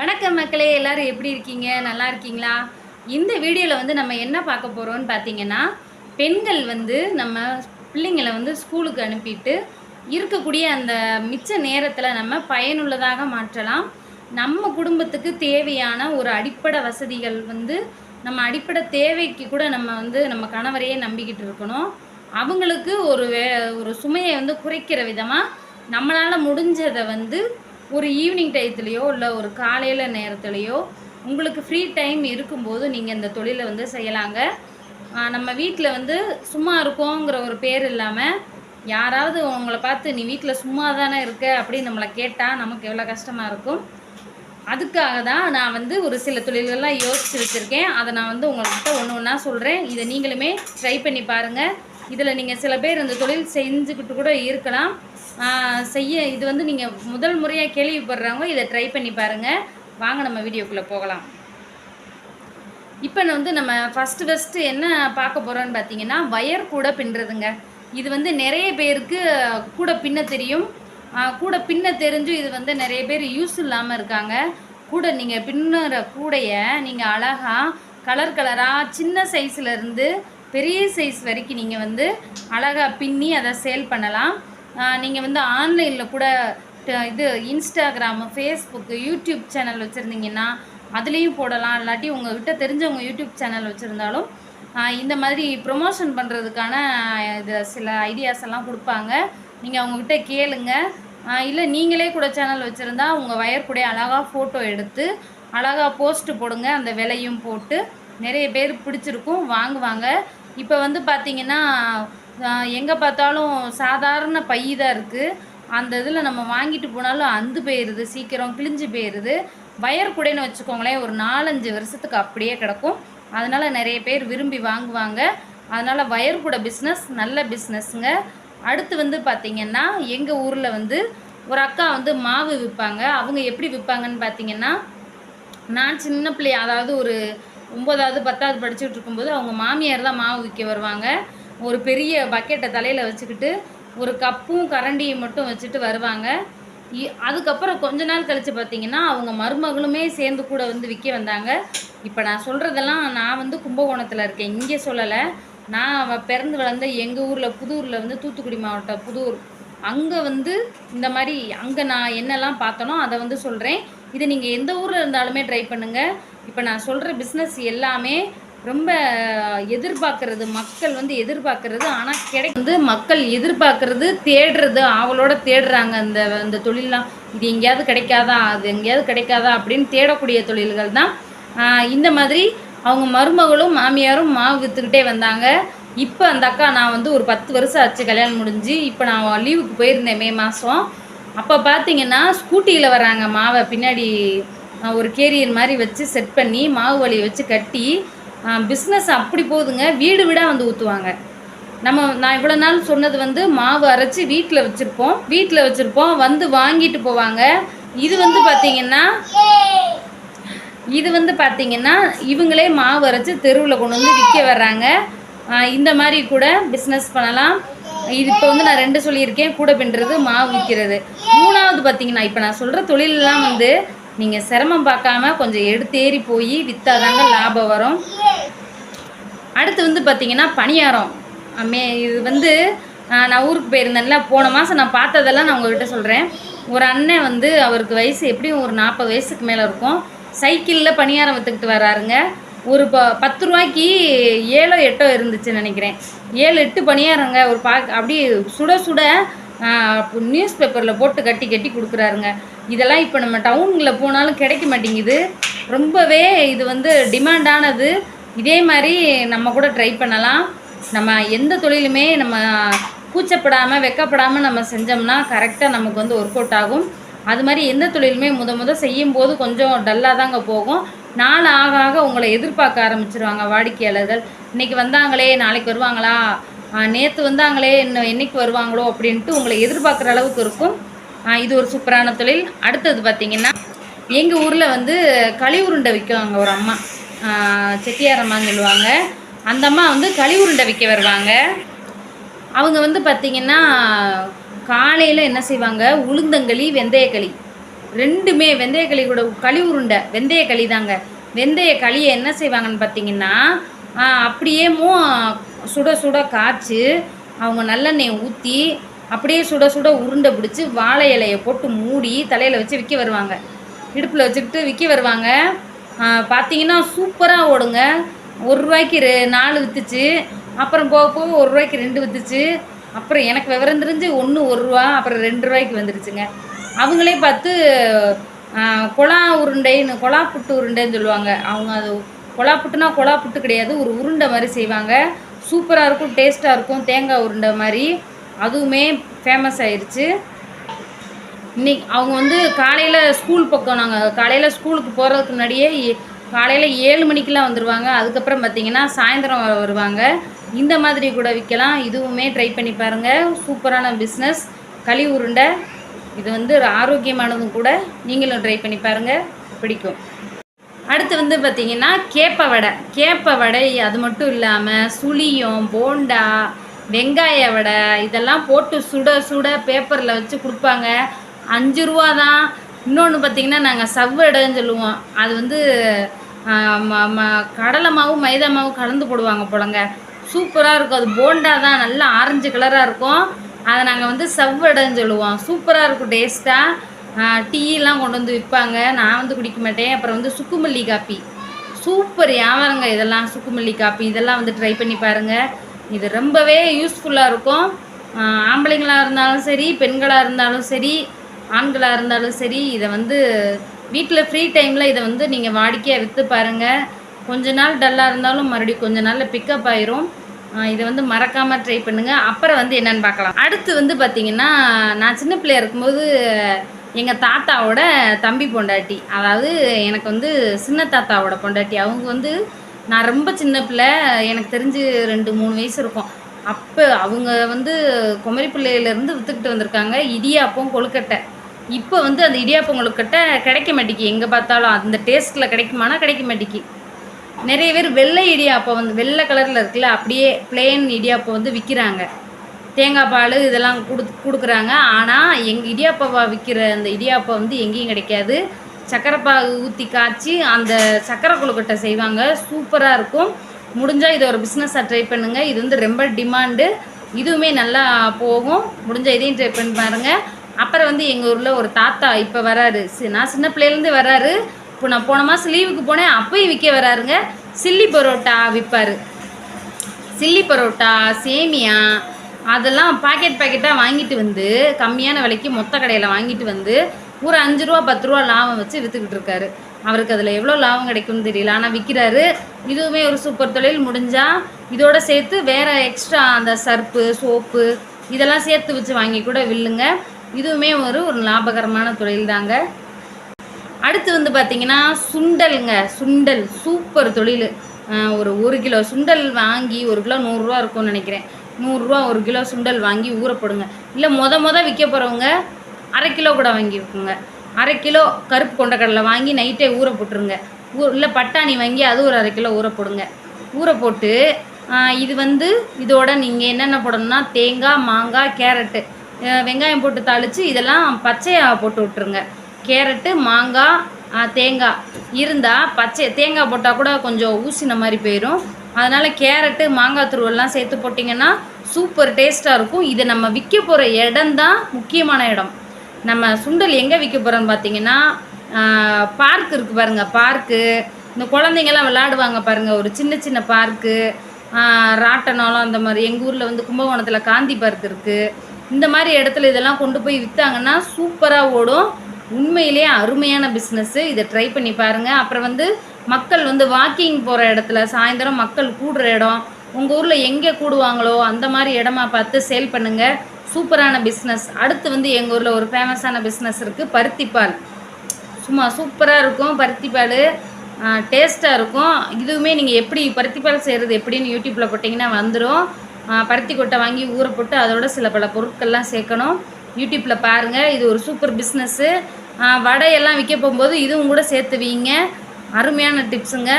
வணக்கம் மக்களே, எல்லாரும் எப்படி இருக்கீங்க? நல்லா இருக்கீங்களா? இந்த வீடியோவில் வந்து நம்ம என்ன பார்க்க போகிறோம்னு பார்த்தீங்கன்னா, பெண்கள் வந்து நம்ம பிள்ளைங்களை வந்து ஸ்கூலுக்கு அனுப்பிட்டு இருக்கக்கூடிய அந்த மிச்ச நேரத்தில் நம்ம பயனுள்ளதாக மாற்றலாம். நம்ம குடும்பத்துக்கு தேவையான ஒரு அடிப்படை வசதிகள் வந்து நம்ம அடிப்படை தேவைக்கு கூட நம்ம வந்து நம்ம கணவரையே நம்பிக்கிட்டு இருக்கணும். அவங்களுக்கு ஒரு சுமையை வந்து குறைக்கிற விதமாக நம்மளால் முடிஞ்சதை வந்து ஒரு ஈவினிங் டயத்துலையோ இல்லை ஒரு காலையில் நேரத்துலையோ உங்களுக்கு ஃப்ரீ டைம் இருக்கும்போது நீங்கள் இந்த தொழிலை வந்து செய்யலாங்க. நம்ம வீட்டில் வந்து சும்மா இருக்கோங்கிற ஒரு பேர் இல்லாமல் யாராவது உங்களை பார்த்து நீ வீட்டில் சும்மா தானே இருக்க அப்படின்னு நம்மளை கேட்டால் நமக்கு எவ்வளோ கஷ்டமாக இருக்கும். அதுக்காக தான் நான் வந்து ஒரு சில தொழில்கள்லாம் யோசித்து வச்சுருக்கேன். அதை நான் வந்து உங்கள்கிட்ட ஒன்று ஒன்றா சொல்கிறேன். இதை நீங்களுமே ட்ரை பண்ணி பாருங்கள். இதில் நீங்கள் சில பேர் இந்த தொழில் செஞ்சுக்கிட்டு கூட இருக்கலாம். இது வந்து நீங்கள் முதல் முறையாக கேள்விப்படுறவங்க இதை ட்ரை பண்ணி பாருங்கள். வாங்க நம்ம வீடியோக்குள்ளே போகலாம். இப்போ வந்து நம்ம ஃபஸ்ட்டு என்ன பார்க்க போகிறோன்னு பார்த்தீங்கன்னா, வயர் கூட பின்னுறதுங்க. இது வந்து நிறைய பேருக்கு கூட பின்ன தெரியும். கூட பின்ன தெரிஞ்சும் இது வந்து நிறைய பேர் யூஸ் இல்லாமல் இருக்காங்க. கூட நீங்கள் பின்னுற கூடையை நீங்கள் அழகாக கலர் கலராக சின்ன சைஸ்லேருந்து பெரிய சைஸ் வரைக்கும் நீங்கள் வந்து அழகாக பின்னி அதை சேல் பண்ணலாம். நீங்கள் வந்து ஆன்லைனில் கூட இது இன்ஸ்டாகிராமு, ஃபேஸ்புக்கு, யூடியூப் சேனல் வச்சுருந்தீங்கன்னா அதுலேயும் போடலாம். இல்லாட்டி உங்கள்கிட்ட தெரிஞ்சவங்க யூடியூப் சேனல் வச்சுருந்தாலும் இந்த மாதிரி ப்ரொமோஷன் பண்ணுறதுக்கான இது சில ஐடியாஸ் எல்லாம் கொடுப்பாங்க. நீங்கள் அவங்கக்கிட்ட கேளுங்க. இல்லை நீங்களே கூட சேனல் வச்சுருந்தா உங்கள் வயர் கூட அழகாக ஃபோட்டோ எடுத்து அழகாக போஸ்ட்டு போடுங்க. அந்த விலையும் போட்டு நிறைய பேர் பிடிச்சிருக்கும், வாங்குவாங்க. இப்போ வந்து பார்த்திங்கன்னா எங்கே பார்த்தாலும் சாதாரண பை தான் இருக்குது. அந்த இதில் நம்ம வாங்கிட்டு போனாலும் அந்து போயிடுது, சீக்கிரம் கிழிஞ்சு போயிடுது. வயர் கூடைன்னு வச்சுக்கோங்களேன், ஒரு 4-5 வருஷத்துக்கு அப்படியே கிடக்கும். அதனால் நிறைய பேர் விரும்பி வாங்குவாங்க. அதனால் வயர் கூட பிஸ்னஸ் நல்ல பிஸ்னஸ்ங்க. அடுத்து வந்து பார்த்திங்கன்னா, எங்கள் ஊரில் வந்து ஒரு அக்கா வந்து மாவு விற்பாங்க. அவங்க எப்படி விற்பாங்கன்னு பார்த்திங்கன்னா, நான் சின்ன பிள்ளை, அதாவது ஒரு 9வது 10வது படிச்சுட்டு இருக்கும்போது அவங்க மாமியார் தான் மாவு விற்க வருவாங்க. ஒரு பெரிய பக்கெட்டை தலையில் வச்சுக்கிட்டு ஒரு கப்பும் கரண்டியும் மட்டும் வச்சுட்டு வருவாங்க. அதுக்கப்புறம் கொஞ்ச நாள் கழித்து பார்த்திங்கன்னா அவங்க மருமகளுமே சேர்ந்து கூட வந்து விற்க வந்தாங்க. இப்போ நான் சொல்கிறதெல்லாம் நான் வந்து கும்பகோணத்தில் இருக்கேன், இங்கே சொல்லலை. நான் பிறந்து வளர்ந்த எங்கள் ஊரில் புதூரில் வந்து தூத்துக்குடி மாவட்டம் புதூர், அங்கே வந்து இந்த மாதிரி அங்கே நான் என்னெல்லாம் பார்த்தனோ அதை வந்து சொல்கிறேன். இது நீங்கள் எந்த ஊரில் இருந்தாலுமே ட்ரை பண்ணுங்கள். இப்போ நான் சொல்கிற பிஸ்னஸ் எல்லாமே ரொம்ப எதிர்பார்க்குறது, மக்கள் வந்து எதிர்பார்க்குறது, ஆனால் வந்து மக்கள் எதிர்பார்க்குறது, தேடுறது, அவளோட தேடுறாங்க. அந்த தொழிலெலாம் இது எங்கேயாவது கிடைக்காதா, அது எங்கேயாவது கிடைக்காதா அப்படின்னு தேடக்கூடிய தொழில்கள் தான். இந்த மாதிரி அவங்க மருமகளும் மாமியாரும் மாவு விற்றுக்கிட்டே வந்தாங்க. இப்போ அந்த அக்கா, நான் வந்து ஒரு 10 வருஷம் ஆச்சு கல்யாணம் முடிஞ்சு. இப்போ நான் லீவுக்கு போயிருந்தேன் மே மாதம். அப்போ பார்த்தீங்கன்னா ஸ்கூட்டியில் வராங்க. மாவை பின்னாடி ஒரு கேரியர் மாதிரி வச்சு செட் பண்ணி மாவு வலியை வச்சு கட்டி பிஸ்னஸ் அப்படி போகுதுங்க. வீடு வீடாக வந்து ஊற்றுவாங்க. நான் இவ்வளோ நாள் சொன்னது வந்து மாவு அரைச்சி வீட்டில் வச்சுருப்போம், வந்து வாங்கிட்டு போவாங்க. இது வந்து பார்த்திங்கன்னா இவங்களே மாவு அரைச்சி தெருவில் கொண்டு வந்து விற்க வர்றாங்க. இந்த மாதிரி கூட பிஸ்னஸ் பண்ணலாம். இது இப்போ வந்து நான் 2 சொல்லியிருக்கேன், கூட பின்னுறது, மாவு விற்கிறது. 3வது பார்த்திங்கன்னா, இப்போ நான் சொல்கிற தொழிலெலாம் வந்து நீங்கள் சிரமம் பார்க்காம கொஞ்சம் எடுத்தேறி போய் விற்றாதாங்க லாபம் வரும். அடுத்து வந்து பார்த்திங்கன்னா பணியாரம். இது வந்து நான் ஊருக்கு போயிருந்தேன்ல, போன மாதம் நான் பார்த்ததெல்லாம் நான் உங்கள்கிட்ட சொல்கிறேன். ஒரு அண்ணன் வந்து அவருக்கு வயசு எப்படியும் ஒரு 40 வயசுக்கு மேலே இருக்கும். சைக்கிளில் பணியாரம் விற்றுக்கிட்டு வராருங்க. ஒரு 10 ரூபாய்க்கு 7 8 இருந்துச்சுன்னு நினைக்கிறேன். 7-8 பணியாரங்க. ஒரு அப்படியே சுட சுட நியூஸ் பேப்பரில் போட்டு கட்டி கொடுக்குறாருங்க. இதெல்லாம் இப்போ நம்ம டவுனில் போனாலும் கிடைக்க மாட்டேங்குது. ரொம்பவே இது வந்து டிமாண்டானது. இதே மாதிரி நம்ம கூட ட்ரை பண்ணலாம். நம்ம எந்த தொழிலுமே நம்ம கூச்சப்படாமல் வெக்கப்படாமல் நம்ம செஞ்சோம்னா கரெக்டாக நமக்கு வந்து ஒர்க் அவுட் ஆகும். அது மாதிரி எந்த தொழிலுமே முத செய்யும்போது கொஞ்சம் டல்லாக தாங்க போகும். நாள் ஆக ஆக உங்களை எதிர்பார்க்க ஆரம்பிச்சிருவாங்க வாடிக்கையாளர்கள். இன்றைக்கி வந்தாங்களே நாளைக்கு வருவாங்களா, நேற்று வந்தாங்களே இன்னும் என்றைக்கு வருவாங்களோ அப்படின்ட்டு உங்களை எதிர்பார்க்குற அளவுக்கு இருக்கும். இது ஒரு சூப்பரான தொழில். அடுத்தது பார்த்திங்கன்னா, எங்கள் ஊரில் வந்து களி உருண்டை விற்குவாங்க ஒரு அம்மா, செட்டியார் அம்மான்னு சொல்லுவாங்க. அந்த அம்மா வந்து களி உருண்டை விற்க வருவாங்க. அவங்க வந்து பார்த்திங்கன்னா காலையில் என்ன செய்வாங்க, உளுந்தங்களி வெந்தயக்களி ரெண்டுமே வெந்தயக்களி கூட களி உருண்டை வெந்தய களி தாங்க. வெந்தய களியை என்ன செய்வாங்கன்னு பார்த்தீங்கன்னா, அப்படியே சுட சுட காய்ச்சி அவங்க நல்லெண்ணெயை ஊற்றி அப்படியே சுட சுட உருண்டை பிடிச்சி வாழை இலையை போட்டு மூடி தலையில் வச்சு விற்க வருவாங்க. இடுப்பில் வச்சுக்கிட்டு விற்க வருவாங்க. பார்த்தீங்கன்னா சூப்பராக ஓடுங்க. ₹1 4 விற்றுச்சு. அப்புறம் போக போக ₹1 2 விற்றுச்சு. அப்புறம் எனக்கு விவரம் தெரிஞ்சு ஒன்று ₹1, அப்புறம் ₹2 வந்துருச்சுங்க. அவங்களே பார்த்து கொலா உருண்டைன்னு கொலா புட்டு உருண்டைன்னு சொல்லுவாங்க. அவங்க அது கொலா புட்டுனா கொலா புட்டு கிடையாது, ஒரு உருண்டை மாதிரி செய்வாங்க. சூப்பராக இருக்கும், டேஸ்ட்டாக இருக்கும், தேங்காய் உருண்டை மாதிரி. அதுவுமே ஃபேமஸ் ஆயிடுச்சு. இன்னைக்கு அவங்க வந்து காலையில் ஸ்கூல் பக்கம், நாங்கள் காலையில் ஸ்கூலுக்கு போகிறதுக்கு முன்னாடியே காலையில் 7 மணிக்கெலாம் வந்துடுவாங்க. அதுக்கப்புறம் பார்த்திங்கன்னா சாயந்தரம் வருவாங்க. இந்த மாதிரி கூட விற்கலாம். இதுவுமே ட்ரை பண்ணி பாருங்கள். சூப்பரான பிஸ்னஸ் களி உருண்டை. இது வந்து ஆரோக்கியமானதும் கூட. நீங்களும் ட்ரை பண்ணி பாருங்கள், பிடிக்கும். அடுத்து வந்து பார்த்திங்கன்னா கேப்ப வடை. அது மட்டும் இல்லாமல் சுழியம், போண்டா, வெங்காய வடை இதெல்லாம் போட்டு சுட சுட பேப்பரில் வச்சு கொடுப்பாங்க. ₹5 தான். இன்னொன்று பார்த்திங்கன்னா நாங்கள் சவ்வடைன்னு சொல்லுவோம். அது வந்து கடலை மாவு மைதா மாவு கலந்து போடுவாங்க போலங்க. சூப்பராக இருக்கும். அது போண்டா தான், நல்லா ஆரஞ்சு கலராக இருக்கும். அதை நாங்கள் வந்து சவ்வடைன்னு சொல்லுவோம். சூப்பராக இருக்கும், டேஸ்ட்டாக. டீயெல்லாம் கொண்டு வந்து விற்பாங்க. நான் வந்து குடிக்க மாட்டேன். அப்புறம் வந்து சுக்குமல்லி காப்பி, சூப்பர் வியாபாரங்க இதெல்லாம். சுக்குமல்லி காப்பி இதெல்லாம் வந்து ட்ரை பண்ணி பாருங்கள். இது ரொம்பவே யூஸ்ஃபுல்லாக இருக்கும். ஆம்பளைங்களாக இருந்தாலும் சரி, பெண்களாக இருந்தாலும் சரி, ஆண்களாக இருந்தாலும் சரி, இதை வந்து வீட்டில் ஃப்ரீ டைமில் இதை வந்து நீங்கள் வாடிக்கையாக விற்று பாருங்கள். கொஞ்ச நாள் டல்லாக இருந்தாலும் மறுபடியும் கொஞ்ச நாளில் பிக்கப் ஆயிரும். இதை வந்து மறக்காமல் ட்ரை பண்ணுங்கள். அப்புறம் வந்து என்னென்னு பார்க்கலாம். அடுத்து வந்து பார்த்திங்கன்னா, நான் சின்ன பிள்ளையா இருக்கும்போது எங்கள் தாத்தாவோட தம்பி பொண்டாட்டி, அதாவது எனக்கு வந்து சின்ன தாத்தாவோட பொண்டாட்டி, அவங்க வந்து நான் ரொம்ப சின்ன பிள்ளை, எனக்கு தெரிஞ்சு 2-3 வயசு இருக்கும். அப்போ அவங்க வந்து குமரி பிள்ளையிலேருந்து விற்றுக்கிட்டு வந்திருக்காங்க இடியாப்பம் கொழுக்கட்டை. இப்போ வந்து அந்த இடியாப்பம் கொழுக்கட்டை கிடைக்க மாட்டேங்கி. எங்கே பார்த்தாலும் அந்த டேஸ்ட்டில் கிடைக்குமானா கிடைக்க மாட்டேங்கி. நிறைய பேர் வெள்ளை இடியாப்பம் வந்து வெள்ளை கலரில் இருக்குல்ல, அப்படியே பிளெயின் இடியாப்பம் வந்து விற்கிறாங்க. தேங்காய் பால் இதெல்லாம் கொடுக்குறாங்க. ஆனால் எங்கள் இடியாப்பா விற்கிற அந்த இடியாப்பம் வந்து எங்கேயும் கிடைக்காது. சக்கரைப்பாகு ஊற்றி காய்ச்சி அந்த சக்கரை கொழுக்கட்டை செய்வாங்க. சூப்பராக இருக்கும். முடிஞ்சால் இதை ஒரு பிஸ்னஸாக ட்ரை பண்ணுங்கள். இது வந்து ரொம்ப டிமாண்டு. இதுவுமே நல்லா போகும். முடிஞ்சால் இதையும் ட்ரை பண்ணி பாருங்கள். அப்புறம் வந்து எங்கள் ஊரில் ஒரு தாத்தா இப்போ வராரு. நான் சின்ன பிள்ளையிலேருந்து வராரு. இப்போ நான் போன மாதம் லீவுக்கு போனேன், அப்போயும் விற்க வராருங்க. சில்லி பரோட்டா விற்பார். சில்லி பரோட்டா, சேமியா அதெல்லாம் பாக்கெட்டாக வாங்கிட்டு வந்து கம்மியான விலைக்கு மொத்த கடையில் வாங்கிட்டு வந்து ஒரு ₹5 ₹10 லாபம் வச்சு விற்றுக்கிட்டு இருக்காரு. அவருக்கு அதில் எவ்வளோ லாபம் கிடைக்கும்னு தெரியல, ஆனால் விற்கிறாரு. இதுவுமே ஒரு சூப்பர் தொழில். முடிஞ்சால் இதோடு சேர்த்து வேறு எக்ஸ்ட்ரா அந்த சர்ப்பு, சோப்பு இதெல்லாம் சேர்த்து வச்சு வாங்கி கூட வில்லுங்க. இதுவுமே ஒரு லாபகரமான தொழில் தாங்க. அடுத்து வந்து பார்த்திங்கன்னா சுண்டலுங்க. சுண்டல் சூப்பர் தொழில். ஒரு 1 கிலோ சுண்டல் வாங்கி, 1 கிலோ ₹100 இருக்கும்னு நினைக்கிறேன். ₹100 1 கிலோ சுண்டல் வாங்கி ஊறப்படுங்க. இல்லை மொத விற்க போகிறவங்க அரை கிலோ கூட வாங்கியிருக்குங்க. அரை கிலோ கருப்பு கொண்டக்கடலை வாங்கி நைட்டே ஊற போட்டுருங்க. இல்லை பட்டாணி வாங்கி அது ஒரு அரை கிலோ ஊற போடுங்க. ஊற போட்டு இது வந்து இதோட நீங்கள் என்னென்ன போடணும்னா தேங்காய், மாங்காய், கேரட்டு, வெங்காயம் போட்டு தாளித்து இதெல்லாம் பச்சையாக போட்டு விட்டுருங்க. கேரட்டு, மாங்காய், தேங்காய் இருந்தால் பச்சை தேங்காய் போட்டால் கூட கொஞ்சம் ஊசின மாதிரி போயிடும். அதனால் கேரட்டு, மாங்காய் துருவெல்லாம் சேர்த்து போட்டிங்கன்னா சூப்பர் டேஸ்ட்டாக இருக்கும். இதை நம்ம விற்க போகிற இடம்தான் முக்கியமான இடம். நம்ம சுண்டல் எங்கே விற்க போகிறோன்னு பார்த்தீங்கன்னா, பார்க் இருக்குது பாருங்கள். பார்க்கு இந்த குழந்தைங்கள்லாம் விளையாடுவாங்க பாருங்கள், ஒரு சின்ன சின்ன பார்க்கு, ராட்டனாலும் அந்த மாதிரி. எங்கள் ஊரில் வந்து கும்பகோணத்தில் காந்தி பார்க் இருக்குது. இந்த மாதிரி இடத்துல இதெல்லாம் கொண்டு போய் விற்றாங்கன்னா சூப்பராக ஓடும். உண்மையிலே அருமையான பிஸ்னஸ்ஸு. இதை ட்ரை பண்ணி பாருங்கள். அப்புறம் வந்து மக்கள் வந்து வாக்கிங் போகிற இடத்துல, சாயந்தரம் மக்கள் கூடுற இடம், உங்கள் ஊரில் எங்கே கூடுவாங்களோ அந்த மாதிரி இடமா பார்த்து சேல் பண்ணுங்கள். சூப்பரான பிஸ்னஸ். அடுத்து வந்து எங்கள் ஊரில் ஒரு ஃபேமஸான பிஸ்னஸ் இருக்குது, பருத்திப்பால். சும்மா சூப்பராக இருக்கும் பருத்திப்பால், டேஸ்ட்டாக இருக்கும். இதுவுமே நீங்கள் எப்படி பருத்திப்பால் செய்கிறது எப்படின்னு யூடியூப்பில் போட்டிங்கன்னா வந்துடும். பருத்தி கொட்டை வாங்கி ஊற போட்டு அதோட சில பல பொருட்கள்லாம் சேர்க்கணும். யூடியூப்பில் பாருங்கள். இது ஒரு சூப்பர் பிஸ்னஸ்ஸு. வடையெல்லாம் விற்க போகும்போது இதுவும் கூட சேர்த்து வீங்க. அருமையான டிப்ஸுங்க.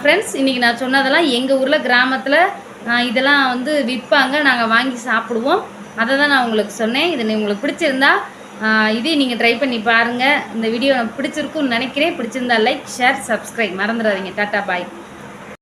ஃப்ரெண்ட்ஸ், இன்றைக்கி நான் சொன்னதெல்லாம் எங்கள் ஊரில் கிராமத்தில் இதெல்லாம் வந்து விற்பாங்க, நாங்கள் வாங்கி சாப்பிடுவோம். அதை தான் நான் உங்களுக்கு சொன்னேன். இது உங்களுக்கு பிடிச்சிருந்தா இதே நீங்கள் ட்ரை பண்ணி பாருங்கள். இந்த வீடியோ பிடிச்சிருக்குன்னு நினைக்கிறேன். பிடிச்சிருந்தா லைக், ஷேர், சப்ஸ்கிரைப் மறந்துடாதீங்க. டாட்டா பாய்.